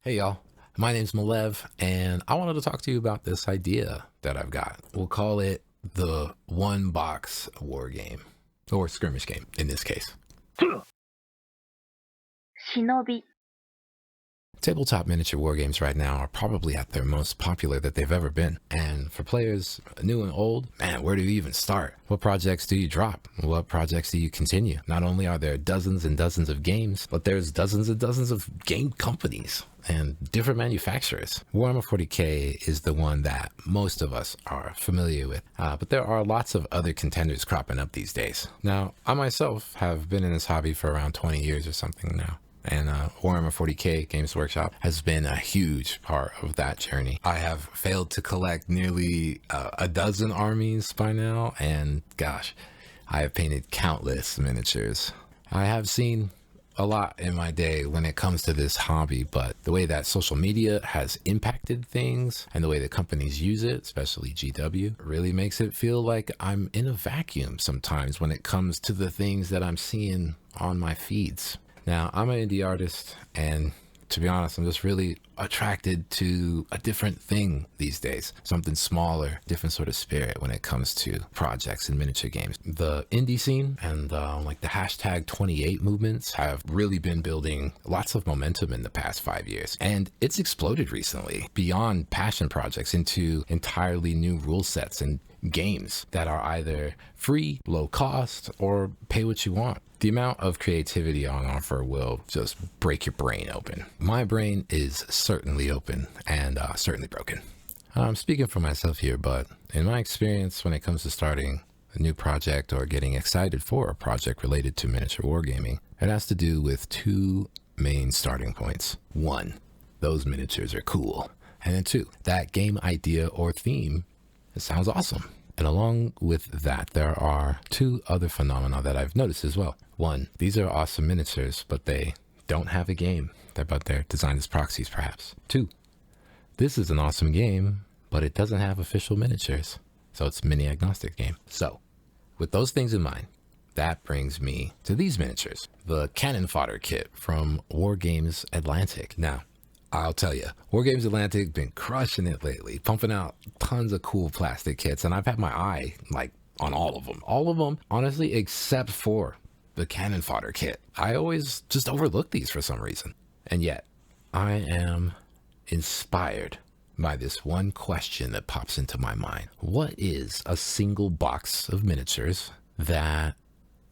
Hey y'all, my name's Malev, and I wanted to talk to you about this idea that I've got. We'll call it the one box war game, or skirmish game in this case. 忍び Tabletop miniature war games right now are probably at their most popular that they've ever been. And for players new and old, man, where do you even start? What projects do you drop? What projects do you continue? Not only are there dozens and dozens of games, but there's dozens and dozens of game companies and different manufacturers. Warhammer 40k is the one that most of us are familiar with, but there are lots of other contenders cropping up these days. Now, I myself have been in this hobby for around 20 years or something now. And Warhammer 40k Games Workshop has been a huge part of that journey. I have failed to collect nearly a dozen armies by now, and gosh, I have painted countless miniatures. I have seen a lot in my day when it comes to this hobby, but the way that social media has impacted things and the way that companies use it, especially GW, really makes it feel like I'm in a vacuum sometimes when it comes to the things that I'm seeing on my feeds. Now, I'm an indie artist, and to be honest, I'm just really attracted to a different thing these days. Something smaller, different sort of spirit when it comes to projects and miniature games. The indie scene and like the hashtag 28 movements have really been building lots of momentum in the past 5 years. And it's exploded recently beyond passion projects into entirely new rule sets and games that are either free, low cost, or pay what you want. The amount of creativity on offer will just break your brain open. My brain is certainly open and certainly broken. I'm speaking for myself here, but in my experience when it comes to starting a new project or getting excited for a project related to miniature wargaming, it has to do with two main starting points. One, those miniatures are cool. And then two, that game idea or theme, it sounds awesome. And along with that, there are two other phenomena that I've noticed as well. One, these are awesome miniatures, but they don't have a game. They're designed as proxies, perhaps. Two, this is an awesome game, but it doesn't have official miniatures. So it's a mini agnostic game. So with those things in mind, that brings me to these miniatures. The Cannon Fodder Kit from Wargames Atlantic. Now, I'll tell you, Wargames Atlantic been crushing it lately, pumping out tons of cool plastic kits, and I've had my eye like on all of them. All of them, honestly, except for the Cannon Fodder Kit. I always just overlook these for some reason. And yet, I am inspired by this one question that pops into my mind. What is a single box of miniatures that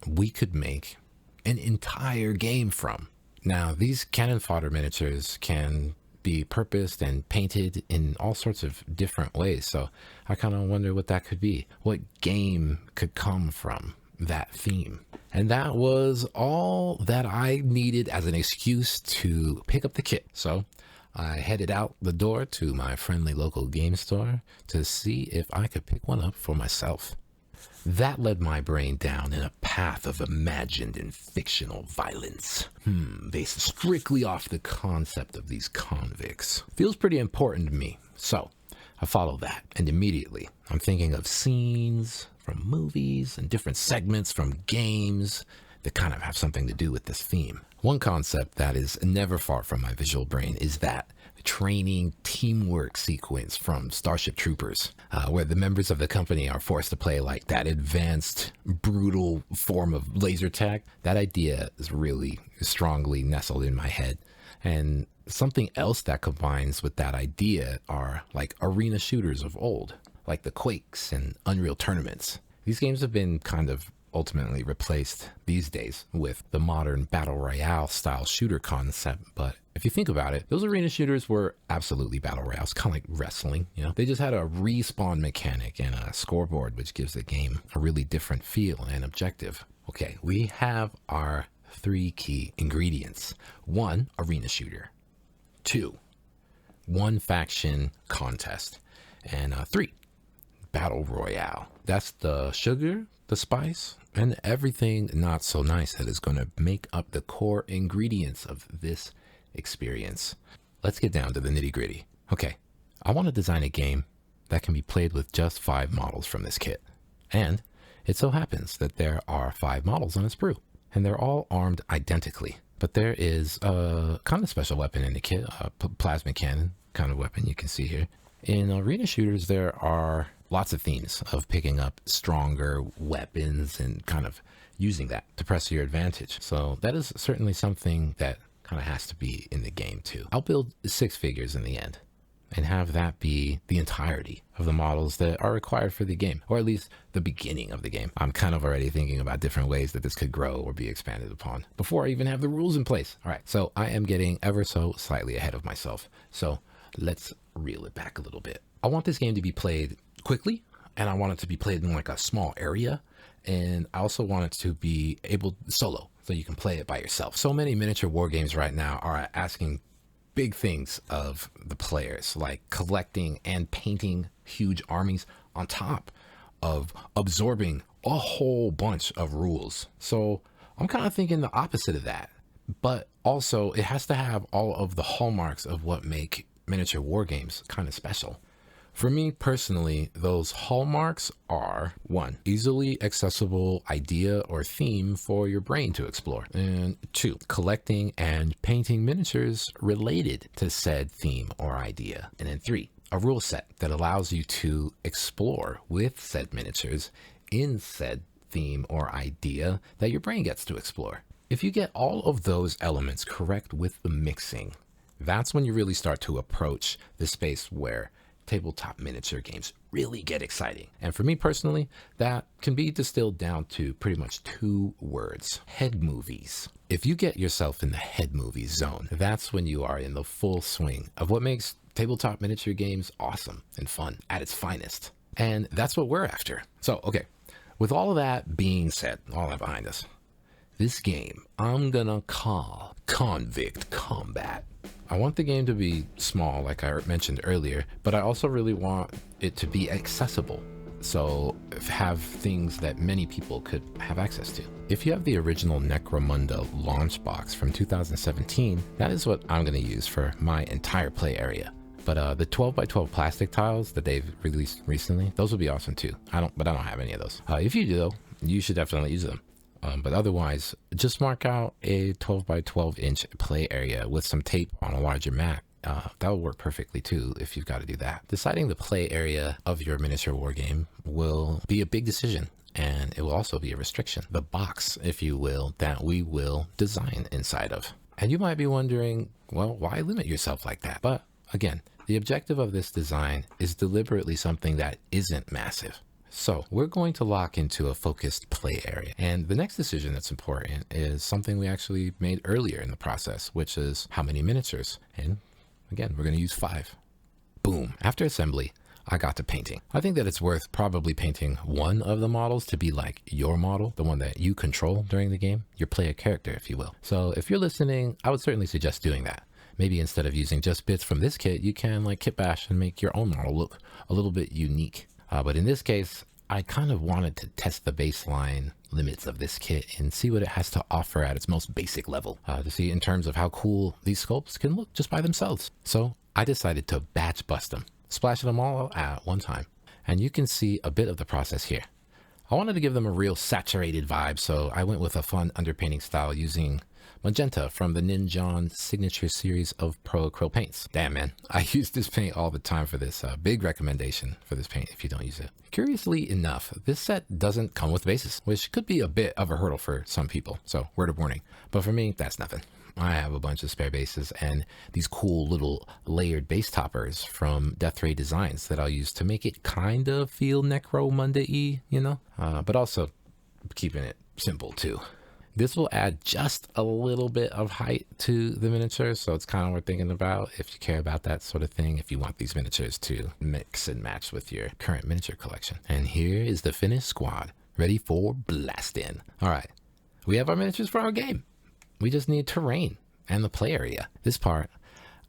we could make an entire game from? Now, these cannon fodder miniatures can be purposed and painted in all sorts of different ways. So I kind of wonder what that could be. What game could come from that theme? And that was all that I needed as an excuse to pick up the kit. So I headed out the door to my friendly local game store to see if I could pick one up for myself. That led my brain down in a path of imagined and fictional violence, based strictly off the concept of these convicts. Feels pretty important to me, so I follow that, and immediately I'm thinking of scenes from movies and different segments from games that kind of have something to do with this theme. One concept that is never far from my visual brain is that training teamwork sequence from Starship Troopers, where the members of the company are forced to play like that advanced, brutal form of laser tag. That idea is really strongly nestled in my head. And something else that combines with that idea are like arena shooters of old, like the Quakes and Unreal Tournaments. These games have been kind of ultimately replaced these days with the modern battle royale style shooter concept. But if you think about it, those arena shooters were absolutely battle royales, kind of like wrestling, you know? They just had a respawn mechanic and a scoreboard, which gives the game a really different feel and objective. Okay, we have our three key ingredients. One, arena shooter. Two, one faction contest. And three, battle royale. That's the sugar, the spice, and everything not so nice that is going to make up the core ingredients of this experience. Let's get down to the nitty gritty. Okay, I want to design a game that can be played with just 5 models from this kit. And it so happens that there are 5 models on its sprue, and they're all armed identically. But there is a kind of special weapon in the kit, a plasma cannon kind of weapon you can see here. In arena shooters, there are lots of themes of picking up stronger weapons and kind of using that to press your advantage. So that is certainly something that kind of has to be in the game too. I'll build 6 figures in the end and have that be the entirety of the models that are required for the game, or at least the beginning of the game. I'm kind of already thinking about different ways that this could grow or be expanded upon before I even have the rules in place. All right, so I am getting ever so slightly ahead of myself. So let's reel it back a little bit. I want this game to be played quickly, and I want it to be played in like a small area. And I also want it to be able solo, so you can play it by yourself. So many miniature war games right now are asking big things of the players, like collecting and painting huge armies on top of absorbing a whole bunch of rules. So I'm kind of thinking the opposite of that, but also it has to have all of the hallmarks of what make miniature war games kind of special. For me personally, those hallmarks are 1, easily accessible idea or theme for your brain to explore, and 2, collecting and painting miniatures related to said theme or idea, and then 3, a rule set that allows you to explore with said miniatures in said theme or idea that your brain gets to explore. If you get all of those elements correct with the mixing, that's when you really start to approach the space where tabletop miniature games really get exciting. And for me personally, that can be distilled down to pretty much 2 words: head movies. If you get yourself in the head movie zone, that's when you are in the full swing of what makes tabletop miniature games awesome and fun at its finest. And that's what we're after. So, okay, with all of that being said, all that behind us, this game I'm gonna call Convict Combat. I want the game to be small, like I mentioned earlier, but I also really want it to be accessible. So have things that many people could have access to. If you have the original Necromunda launch box from 2017, that is what I'm going to use for my entire play area. But the 12x12 plastic tiles that they've released recently, those would be awesome too. I don't have any of those. If you do though, you should definitely use them. But otherwise, just mark out a 12x12 inch play area with some tape on a larger mat. That will work perfectly too if you've got to do that. Deciding the play area of your miniature war game will be a big decision, and it will also be a restriction. The box, if you will, that we will design inside of. And you might be wondering, well, why limit yourself like that? But again, the objective of this design is deliberately something that isn't massive. So we're going to lock into a focused play area. And the next decision that's important is something we actually made earlier in the process, which is how many miniatures. And again, we're going to use 5. Boom. After assembly, I got to painting. I think that it's worth probably painting one of the models to be like your model, the one that you control during the game, your player character, if you will. So if you're listening, I would certainly suggest doing that. Maybe instead of using just bits from this kit, you can like kit bash and make your own model look a little bit unique. But in this case, I kind of wanted to test the baseline limits of this kit and see what it has to offer at its most basic level, to see in terms of how cool these sculpts can look just by themselves. So I decided to batch bust them, splashing them all at one time. And you can see a bit of the process here. I wanted to give them a real saturated vibe, so I went with a fun underpainting style using magenta from the Ninjon signature series of pro acrylic paints. Damn man, I use this paint all the time for this. Big recommendation for this paint if you don't use it. Curiously enough, this set doesn't come with bases, which could be a bit of a hurdle for some people, so word of warning. But for me, that's nothing. I have a bunch of spare bases and these cool little layered base toppers from Death Ray Designs that I'll use to make it kind of feel Necromunda-y, you know, but also keeping it simple too. This will add just a little bit of height to the miniatures, so it's kind of worth thinking about if you care about that sort of thing, if you want these miniatures to mix and match with your current miniature collection. And here is the finished squad, ready for blasting. All right, we have our miniatures for our game. We just need terrain and the play area. This part,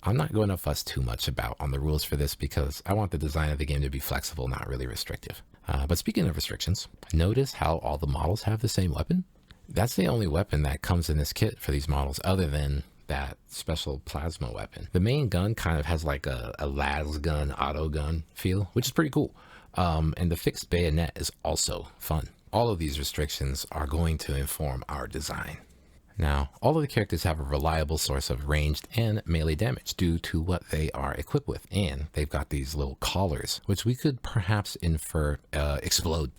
I'm not going to fuss too much about on the rules for this because I want the design of the game to be flexible, not really restrictive. But speaking of restrictions, notice how all the models have the same weapon? That's the only weapon that comes in this kit for these models other than that special plasma weapon. The main gun kind of has like a las gun, auto gun feel, which is pretty cool. And the fixed bayonet is also fun. All of these restrictions are going to inform our design. Now, all of the characters have a reliable source of ranged and melee damage due to what they are equipped with. And they've got these little collars, which we could perhaps infer explode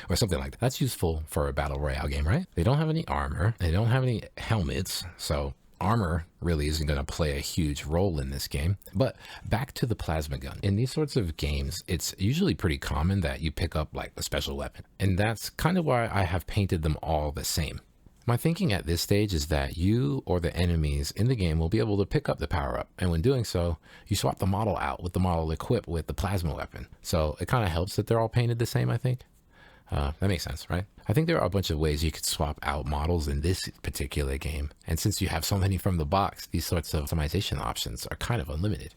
or something like that. That's useful for a battle royale game, right? They don't have any armor. They don't have any helmets. So armor really isn't going to play a huge role in this game. But back to the plasma gun. In these sorts of games, it's usually pretty common that you pick up like a special weapon. And that's kind of why I have painted them all the same. My thinking at this stage is that you or the enemies in the game will be able to pick up the power-up, and when doing so, you swap the model out with the model equipped with the plasma weapon. So it kind of helps that they're all painted the same, I think. That makes sense, right? I think there are a bunch of ways you could swap out models in this particular game, and since you have so many from the box, these sorts of customization options are kind of unlimited.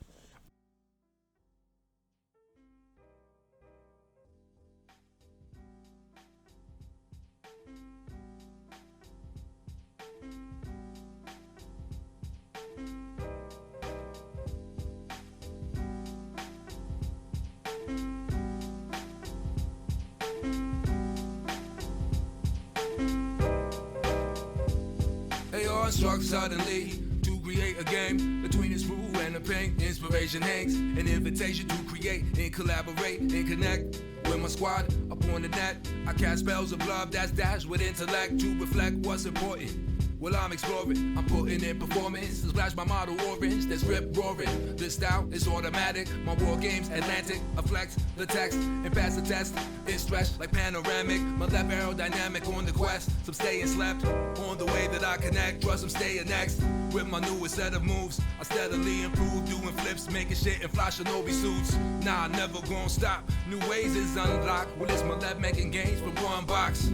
Struck suddenly to create a game between his brew and the paint. Inspiration hangs, an invitation to create and collaborate and connect with my squad upon the net. I cast spells of love that's dashed with intellect to reflect what's important. Well, I'm exploring, I'm putting in performance. Splash my model orange, that's rip roaring. This style is automatic, my war games Atlantic. I flex the text and pass the test. It's stretched like panoramic. My left aerodynamic on the quest. Some staying slept on the way that I connect. Trust I'm staying next with my newest set of moves. I steadily improve, doing flips, making shit in fly shinobi suits. Nah, I never gonna stop. New ways is unlocked. Well, it's my left making gains from one box.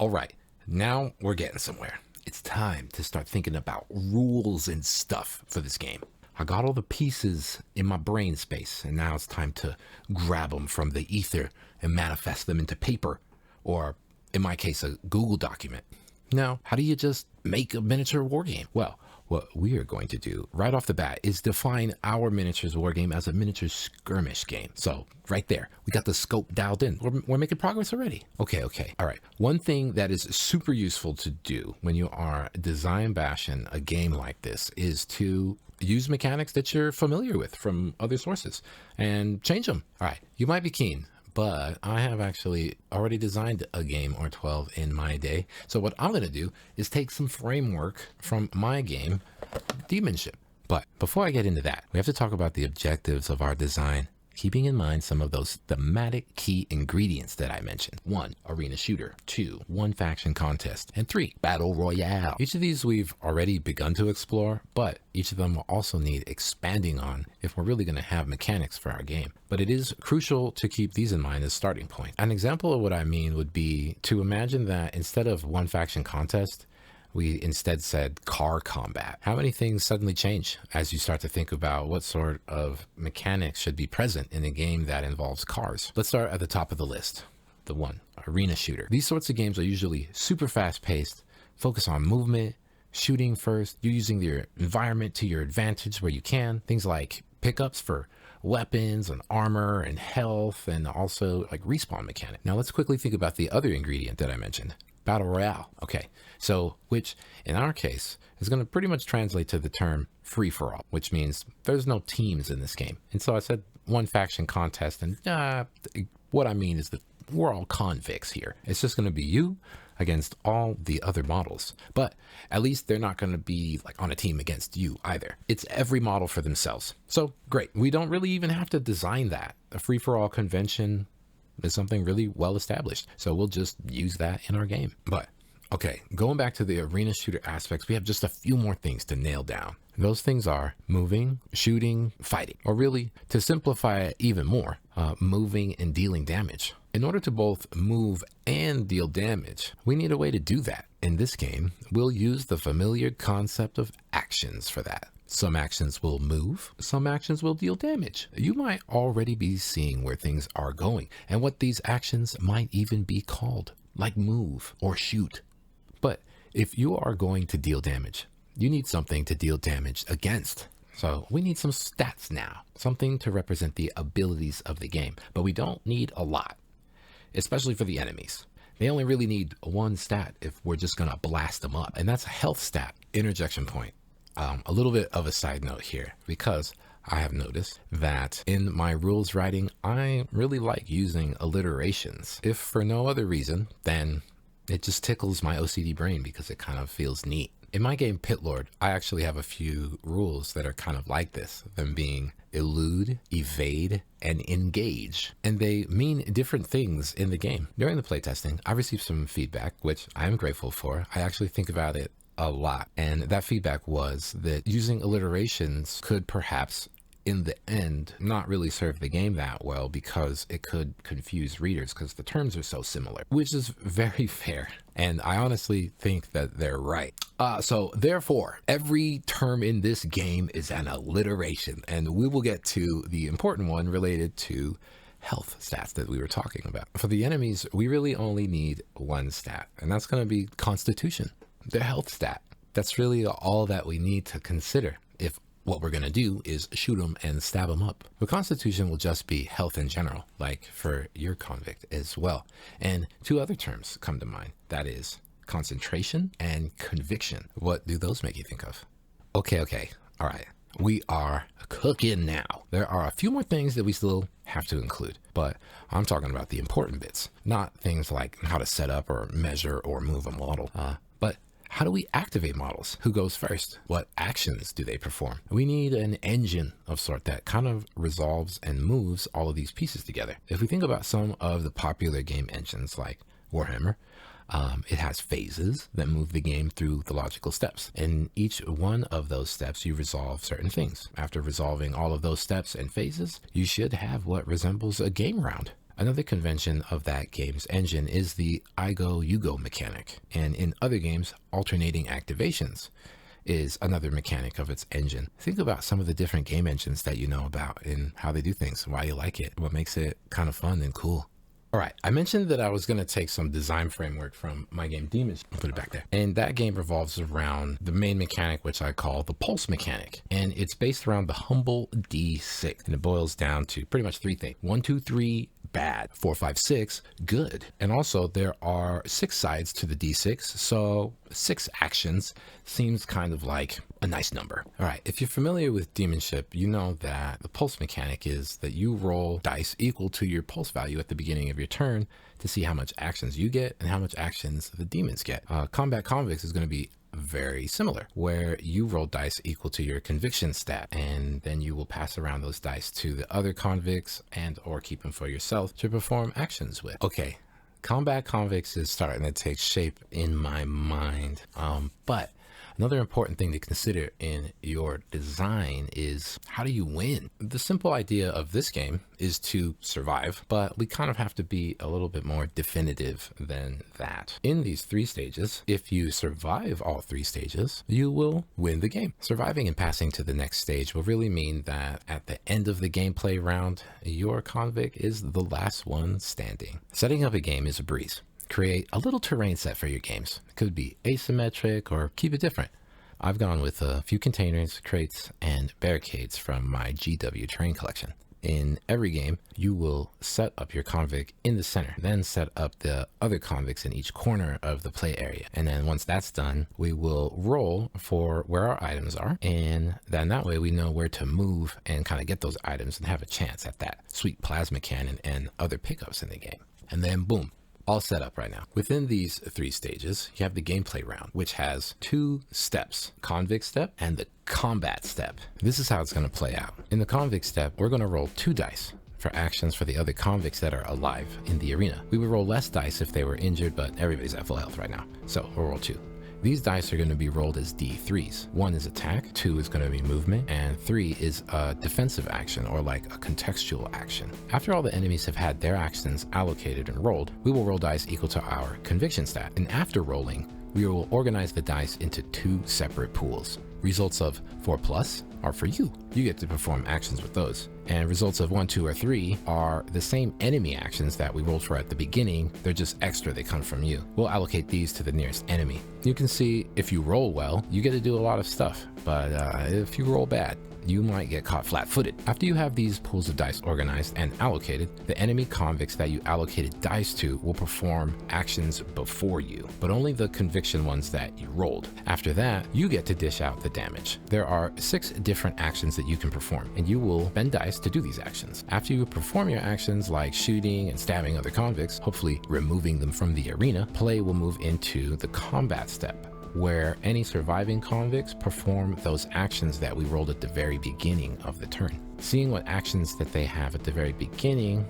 All right, now we're getting somewhere. It's time to start thinking about rules and stuff for this game. I got all the pieces in my brain space, and now it's time to grab them from the ether and manifest them into paper, or in my case, a Google document. Now, how do you just make a miniature war game? Well, what we are going to do right off the bat is define our miniatures war game as a miniature skirmish game. So right there, we got the scope dialed in. We're making progress already. Okay. All right. One thing that is super useful to do when you are design bashing a game like this is to use mechanics that you're familiar with from other sources and change them. All right. You might be keen, but I have actually already designed a game or 12 in my day. So what I'm going to do is take some framework from my game, Demonship. But before I get into that, we have to talk about the objectives of our design, keeping in mind some of those thematic key ingredients that I mentioned. 1, arena shooter. 2, one faction contest. And 3, battle royale. Each of these we've already begun to explore, but each of them will also need expanding on if we're really going to have mechanics for our game. But it is crucial to keep these in mind as starting point. An example of what I mean would be to imagine that instead of one faction contest, we instead said car combat. How many things suddenly change as you start to think about what sort of mechanics should be present in a game that involves cars? Let's start at the top of the list. The 1, arena shooter. These sorts of games are usually super fast paced, focus on movement, shooting first. You're using your environment to your advantage where you can. Things like pickups for weapons and armor and health, and also like respawn mechanic. Now let's quickly think about the other ingredient that I mentioned. Battle royale. Okay, so which in our case is going to pretty much translate to the term free for all, which means there's no teams in this game. And so I said one faction contest, and what I mean is that we're all convicts here. It's just going to be you against all the other models, but at least they're not going to be like on a team against you either. It's every model for themselves. So great. We don't really even have to design that. A free for all convention is something really well established. So we'll just use that in our game. But okay, going back to the arena shooter aspects, we have just a few more things to nail down. Those things are moving, shooting, fighting, or really to simplify it even more, moving and dealing damage. In order to both move and deal damage, we need a way to do that. In this game, we'll use the familiar concept of actions for that. Some actions will move, some actions will deal damage. You might already be seeing where things are going and what these actions might even be called, like move or shoot. But If you are going to deal damage, you need something to deal damage against. So we need some stats now, something to represent the abilities of the game, but we don't need a lot, especially for the enemies. They only really need one stat if we're just gonna blast them up, and that's a health stat. Interjection point. A little bit of a side note here, because I have noticed that in my rules writing, I really like using alliterations. If for no other reason, then it just tickles my OCD brain because it kind of feels neat. In my game Pit Lord, I actually have a few rules that are kind of like this, them being elude, evade, and engage. And they mean different things in the game. During the playtesting, I received some feedback, which I am grateful for. I actually think about it a lot. And that feedback was that using alliterations could perhaps in the end not really serve the game that well because it could confuse readers because the terms are so similar, which is very fair. And I honestly think that they're right. So therefore, every term in this game is an alliteration, and we will get to the important one related to health stats that we were talking about. For the enemies, we really only need one stat, and that's going to be Constitution, their health stat. That's really all that we need to consider if what we're going to do is shoot them and stab them up. The Constitution will just be health in general, like for your convict as well. And two other terms come to mind. That is concentration and conviction. What do those make you think of? Okay. All right. We are cooking now. There are a few more things that we still have to include, but I'm talking about the important bits, not things like how to set up or measure or move a model, but how do we activate models? Who goes first? What actions do they perform? We need an engine of sort that kind of resolves and moves all of these pieces together. If we think about some of the popular game engines like Warhammer, it has phases that move the game through the logical steps. In each one of those steps, you resolve certain things. After resolving all of those steps and phases, you should have what resembles a game round. Another convention of that game's engine is the I go, you go mechanic. And in other games, alternating activations is another mechanic of its engine. Think about some of the different game engines that you know about and how they do things, why you like it, what makes it kind of fun and cool. All right, I mentioned that I was going to take some design framework from my game Demons. I'll put it back there. And that game revolves around the main mechanic, which I call the pulse mechanic. And it's based around the humble D6. And it boils down to pretty much three things. 1, 2, 3, bad. 4, 5, 6, good. And also there are 6 sides to the D6. So 6 actions seems kind of like a nice number. All right, if you're familiar with Demonship, you know that the pulse mechanic is that you roll dice equal to your pulse value at the beginning of your turn to see how much actions you get and how much actions the demons get. Combat Convicts is going to be very similar, where you roll dice equal to your conviction stat, and then you will pass around those dice to the other convicts and or keep them for yourself to perform actions with. Okay, Combat Convicts is starting to take shape in my mind, but another important thing to consider in your design is how do you win? The simple idea of this game is to survive, but we kind of have to be a little bit more definitive than that. In these 3 stages, if you survive all 3 stages, you will win the game. Surviving and passing to the next stage will really mean that at the end of the gameplay round, your convict is the last one standing. Setting up a game is a breeze. Create a little terrain set for your games. It could be asymmetric or keep it different. I've gone with a few containers, crates, and barricades from my GW terrain collection. In every game, you will set up your convict in the center, then set up the other convicts in each corner of the play area. And then once that's done, we will roll for where our items are. And then that way we know where to move and kind of get those items and have a chance at that sweet plasma cannon and other pickups in the game. And then boom. All set up right now. Within these 3 stages, you have the gameplay round, which has 2 steps, convict step and the combat step. This is how it's going to play out. In the convict step, we're going to roll 2 dice for actions for the other convicts that are alive in the arena. We would roll less dice if they were injured, but everybody's at full health right now. So we'll roll 2. These dice are going to be rolled as D3s. 1 is attack, 2 is going to be movement, and 3 is a defensive action or like a contextual action. After all the enemies have had their actions allocated and rolled, we will roll dice equal to our conviction stat. And after rolling, we will organize the dice into 2 separate pools. Results of 4+ are for you. You get to perform actions with those. And results of 1, 2, or 3 are the same enemy actions that we rolled for at the beginning. They're just extra, they come from you. We'll allocate these to the nearest enemy. You can see if you roll well, you get to do a lot of stuff. But if you roll bad, you might get caught flat-footed. After you have these pools of dice organized and allocated, the enemy convicts that you allocated dice to will perform actions before you, but only the conviction ones that you rolled. After that, you get to dish out the damage. There are 6 different actions that you can perform, and you will spend dice to do these actions. After you perform your actions like shooting and stabbing other convicts, hopefully removing them from the arena, play will move into the combat step, where any surviving convicts perform those actions that we rolled at the very beginning of the turn. Seeing what actions that they have at the very beginning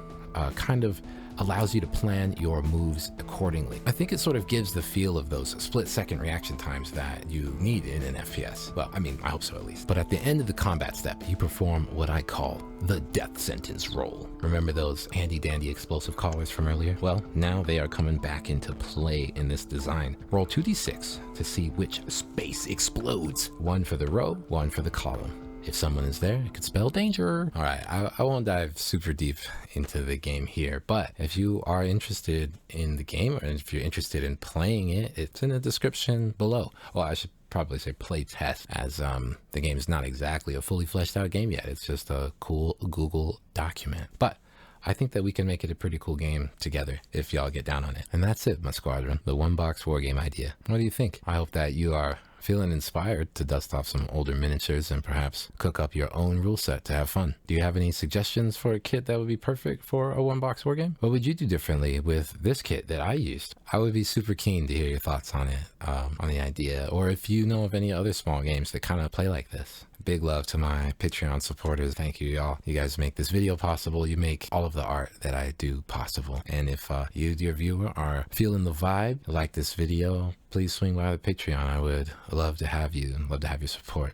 kind of allows you to plan your moves accordingly. I think it sort of gives the feel of those split-second reaction times that you need in an FPS. Well, I mean, I hope so at least. But at the end of the combat step, you perform what I call the death sentence roll. Remember those handy-dandy explosive collars from earlier? Well, now they are coming back into play in this design. Roll 2d6 to see which space explodes. 1 for the row, 1 for the column. If someone is there, it could spell danger. All right, I won't dive super deep into the game here, but if you are interested in the game, or if you're interested in playing it, it's in the description below. Well, I should probably say play test, as the game is not exactly a fully fleshed out game yet. It's just a cool Google document. But I think that we can make it a pretty cool game together if y'all get down on it. And that's it, my squadron, the one-box wargame idea. What do you think? I hope that you are feeling inspired to dust off some older miniatures and perhaps cook up your own rule set to have fun. Do you have any suggestions for a kit that would be perfect for a one-box wargame? What would you do differently with this kit that I used? I would be super keen to hear your thoughts on it, on the idea, or if you know of any other small games that kind of play like this. Big love to my Patreon supporters. Thank you, y'all. You guys make this video possible. You make all of the art that I do possible. And if you, dear viewer, are feeling the vibe, like this video, please swing by the Patreon. I would love to have you and love to have your support.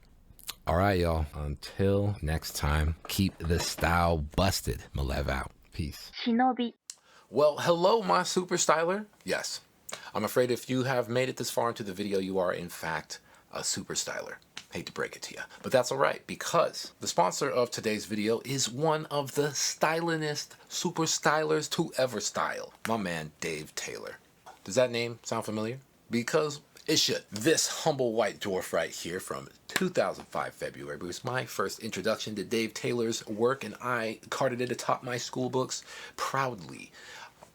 All right, y'all. Until next time, keep the style busted. Malev out. Peace. Shinobi. Well, hello, my super styler. Yes, I'm afraid if you have made it this far into the video, you are, in fact, a super styler. Hate to break it to you, but that's all right, because the sponsor of today's video is one of the stylingest super stylers to ever style, my man Dave Taylor. Does that name sound familiar? Because it should. This humble white dwarf right here from 2005 February was my first introduction to Dave Taylor's work, and I carted it atop my school books proudly,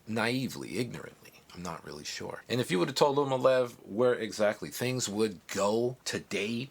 naively, ignorantly. I'm not really sure. And if you would have told Malev where exactly things would go today,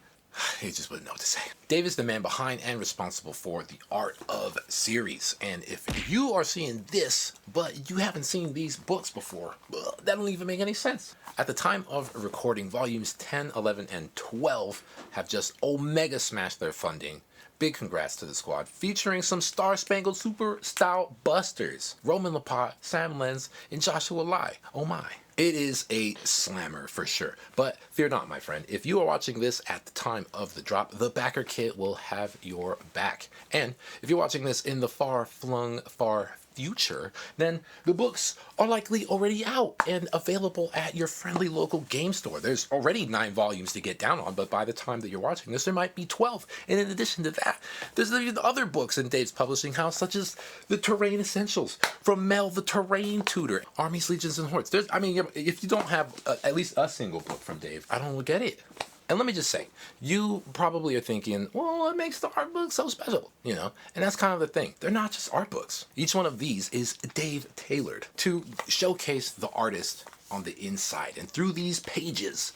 he just wouldn't know what to say. Dave is the man behind and responsible for the Art of series. And if you are seeing this, but you haven't seen these books before, that don't even make any sense. At the time of recording, volumes 10, 11, and 12 have just omega smashed their funding. Big congrats to the squad, featuring some star-spangled super style busters. Roman Lapat, Sam Lenz, and Joshua Lai. Oh my. It is a slammer for sure, but fear not, my friend. If you are watching this at the time of the drop, the backer kit will have your back. And if you're watching this in the far-flung, far future, then the books are likely already out and available at your friendly local game store. There's already 9 volumes to get down on, but by the time that you're watching this, there might be 12. And in addition to that, there's even other books in Dave's publishing house, such as the Terrain Essentials from Mel the Terrain Tutor, Armies, Legions, and Hordes. If you don't have at least a single book from Dave, I don't get it. And let me just say, you probably are thinking, well, what makes the art book so special? You know, and that's kind of the thing. They're not just art books. Each one of these is Dave tailored to showcase the artist on the inside. And through these pages,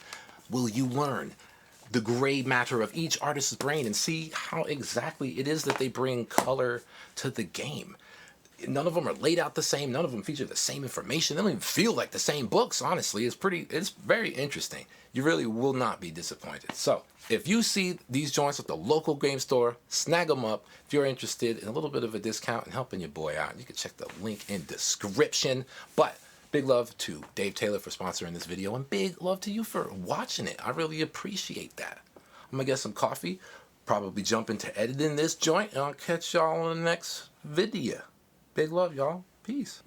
will you learn the gray matter of each artist's brain and see how exactly it is that they bring color to the game. None of them are laid out the same. None of them feature the same information. They don't even feel like the same books, honestly. It's very interesting. You really will not be disappointed. So if you see these joints at the local game store, snag them up. If you're interested in a little bit of a discount and helping your boy out, you can check the link in description. But big love to Dave Taylor for sponsoring this video, and big love to you for watching it. I really appreciate that. I'm gonna get some coffee, probably jump into editing this joint, and I'll catch y'all in the next video. Big love, y'all. Peace.